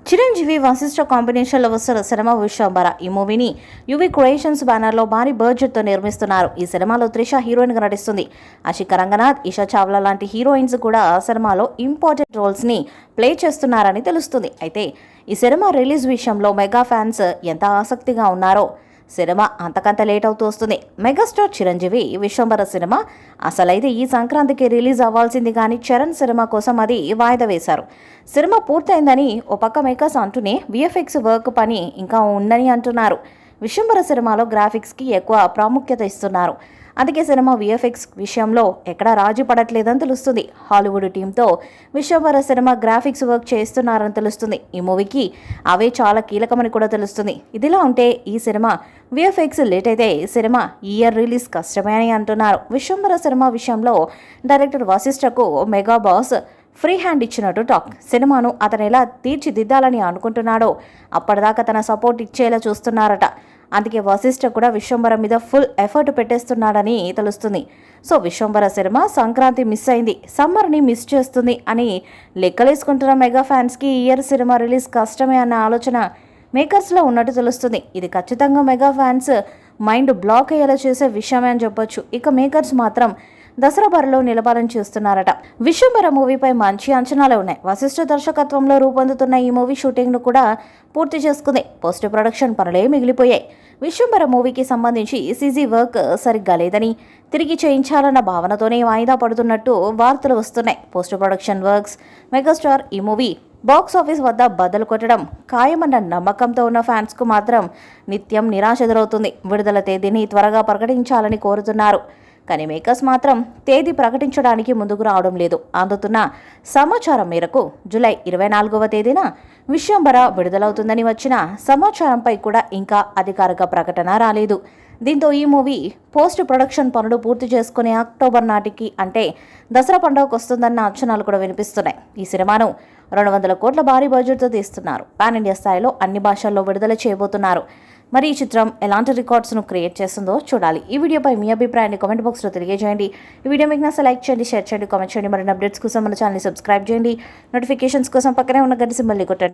చిరంజీవి వశిష్ఠ కాంబినేషన్లో వస్తున్న సినిమా విశ్వంబర. ఈ మూవీని యువి క్రియేషన్స్ బ్యానర్లో భారీ బడ్జెట్తో నిర్మిస్తున్నారు. ఈ సినిమాలో త్రిష హీరోయిన్గా నటిస్తుంది. ఆషికా రంగనాథ్, ఇషా చావ్లా లాంటి హీరోయిన్స్ కూడా సినిమాలో ఇంపార్టెంట్ రోల్స్ని ప్లే చేస్తున్నారని తెలుస్తుంది. అయితే ఈ సినిమా రిలీజ్ విషయంలో మెగా ఫ్యాన్స్ ఎంత ఆసక్తిగా ఉన్నారో సినిమా అంతకంత లేట్ అవుతూ వస్తుంది. మెగాస్టార్ చిరంజీవి విశ్వంబర సినిమా అసలైతే ఈ సంక్రాంతికి రిలీజ్ అవ్వాల్సింది, కానీ చరణ్ సినిమా కోసం అది వాయిదా వేశారు. సినిమా పూర్తయిందని ఓ పక్క మేకర్స్ అంటూనే విఎఫ్ఎక్స్ వర్క్ పని ఇంకా ఉందని అంటున్నారు. విశ్వంబర సినిమాలో గ్రాఫిక్స్కి ఎక్కువ ప్రాముఖ్యత ఇస్తున్నారు. అందుకే సినిమా విఎఫ్ఎక్స్ విషయంలో ఎక్కడా రాజీ పడట్లేదని తెలుస్తుంది. హాలీవుడ్ టీంతో విశ్వంబర సినిమా గ్రాఫిక్స్ వర్క్ చేస్తున్నారని తెలుస్తుంది. ఈ మూవీకి అవే చాలా కీలకమని కూడా తెలుస్తుంది. ఇదిలా ఉంటే ఈ సినిమా విఎఫ్ఎక్స్ లేట్ అయితే సినిమా ఈ ఇయర్ రిలీజ్ కష్టమే అని అంటున్నారు. విశ్వంబర సినిమా విషయంలో డైరెక్టర్ వశిష్ఠకు మెగా బాస్ ఫ్రీ హ్యాండ్ ఇచ్చినట్టు టాక్. సినిమాను అతను ఎలా తీర్చిదిద్దాలని అనుకుంటున్నాడో అప్పటిదాకా తన సపోర్ట్ ఇచ్చేలా చూస్తున్నారట. అందుకే వశిష్ఠ కూడా విశ్వంబర మీద ఫుల్ ఎఫర్ట్ పెట్టేస్తున్నాడని తెలుస్తుంది. So Vishwambhara cinema Sankranti miss అయింది, సమ్మర్ని మిస్ చేస్తుంది అని లెక్కలేసుకుంటున్న మెగా ఫ్యాన్స్కి ఈ ఇయర్ సినిమా రిలీజ్ కష్టమే అన్న ఆలోచన మేకర్స్లో ఉన్నట్టు తెలుస్తుంది. ఇది ఖచ్చితంగా మెగా ఫ్యాన్స్ మైండ్ బ్లాక్ అయ్యేలా చేసే విషయమే అని చెప్పొచ్చు. ఇక మేకర్స్ మాత్రం దసరా బరిలో నిలబాలని చూస్తున్నారట. విశ్వంబర మూవీపై మంచి అంచనాలు ఉన్నాయి. వశిష్ఠ దర్శకత్వంలో రూపొందుతున్న ఈ మూవీ షూటింగ్ను కూడా పూర్తి చేసుకుంది. పోస్ట్ ప్రొడక్షన్ పనులే మిగిలిపోయాయి. విశ్వంబర మూవీకి సంబంధించి సీజీ వర్క్ సరిగ్గా లేదని తిరిగి చేయించాలన్న భావనతోనే వాయిదా పడుతున్నట్టు వార్తలు వస్తున్నాయి. పోస్ట్ ప్రొడక్షన్ వర్క్స్ మెగాస్టార్ ఈ మూవీ బాక్స్ ఆఫీస్ వద్ద బద్దలు కొట్టడం ఖాయమన్న నమ్మకంతో ఉన్న ఫ్యాన్స్కు మాత్రం నిత్యం నిరాశ ఎదురవుతుంది. విడుదల తేదీని త్వరగా ప్రకటించాలని కోరుతున్నారు. కానీ మేకర్స్ మాత్రం తేదీ ప్రకటించడానికి ముందుకు రావడం లేదు. అందుతున్న సమాచారం మేరకు జూలై 24వ తేదీన విశ్వంబర విడుదలవుతుందని వచ్చిన సమాచారంపై కూడా ఇంకా అధికారిక ప్రకటన రాలేదు. దీంతో ఈ మూవీ పోస్ట్ ప్రొడక్షన్ పనులు పూర్తి చేసుకునే అక్టోబర్ నాటికి, అంటే దసరా పండుగకు వస్తుందన్న అంచనాలు కూడా వినిపిస్తున్నాయి. ఈ సినిమాను 200 కోట్ల భారీ బడ్జెట్తో తీస్తున్నారు. పాన్ ఇండియా స్థాయిలో అన్ని భాషల్లో విడుదల చేయబోతున్నారు. మరి ఈ చిత్రం ఎలాంటి రికార్డ్స్ను క్రియేట్ చేస్తుందో చూడాలి. ఈ వీడియోపై మీ అభిప్రాయాన్ని కామెంట్ బాక్స్లో తెలియజేయండి. ఈ వీడియో మీకు నచ్చితే లైక్ చేయండి, షేర్ చేయండి, కామెంట్ చేయండి. మరిన్ని అప్డేట్స్ కోసం మన ఛానల్ని సబ్స్క్రైబ్ చేయండి. నోటిఫికేషన్స్ కోసం పక్కనే ఉన్న గంట సింబల్ని కొట్టండి.